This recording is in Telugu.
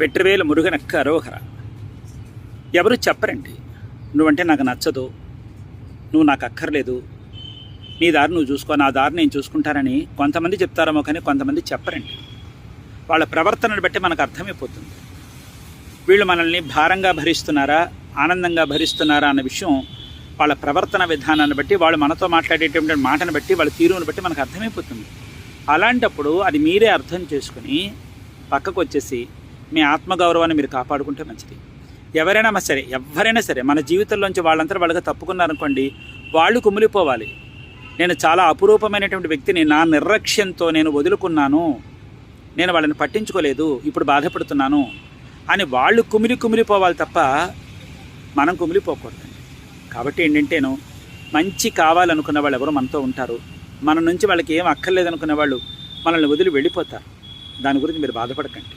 వెట్రివేలు మురుగనక్క అరోహర. ఎవరు చెప్పరండి, నువ్వంటే నాకు నచ్చదు, నువ్వు నాకు అక్కర్లేదు, నీ దారి నువ్వు చూసుకో, నా దారి నేను చూసుకుంటానని కొంతమంది చెప్తారేమో, కానీ కొంతమంది చెప్పరండి. వాళ్ళ ప్రవర్తనను బట్టి మనకు అర్థమైపోతుంది వీళ్ళు మనల్ని భారంగా భరిస్తున్నారా, ఆనందంగా భరిస్తున్నారా అన్న విషయం వాళ్ళ ప్రవర్తన విధానాన్ని బట్టి, వాళ్ళు మనతో మాట్లాడేటువంటి మాటను బట్టి, వాళ్ళ తీరును బట్టి మనకు అర్థమైపోతుంది. అలాంటప్పుడు అది మీరే అర్థం చేసుకుని పక్కకు వచ్చేసి మీ ఆత్మగౌరవాన్ని మీరు కాపాడుకుంటే మంచిది. ఎవరైనా సరే మన జీవితంలోంచి వాళ్ళంతా వాళ్ళగా తప్పుకున్నారనుకోండి, వాళ్ళు కుమిలిపోవాలి. నేను చాలా అపురూపమైనటువంటి వ్యక్తిని, నా నిర్లక్ష్యంతో నేను వదులుకున్నాను, నేను వాళ్ళని పట్టించుకోలేదు, ఇప్పుడు బాధపడుతున్నాను అని వాళ్ళు కుమిలిపోవాలి తప్ప మనం కుమిలిపోకూడదండి. కాబట్టి ఏంటంటేను, మంచి కావాలనుకున్న వాళ్ళు ఎవరు మనతో ఉంటారు, మన నుంచి వాళ్ళకి ఏం అక్కర్లేదనుకునే వాళ్ళు మనల్ని వదిలి వెళ్ళిపోతారు. దాని గురించి మీరు బాధపడకండి.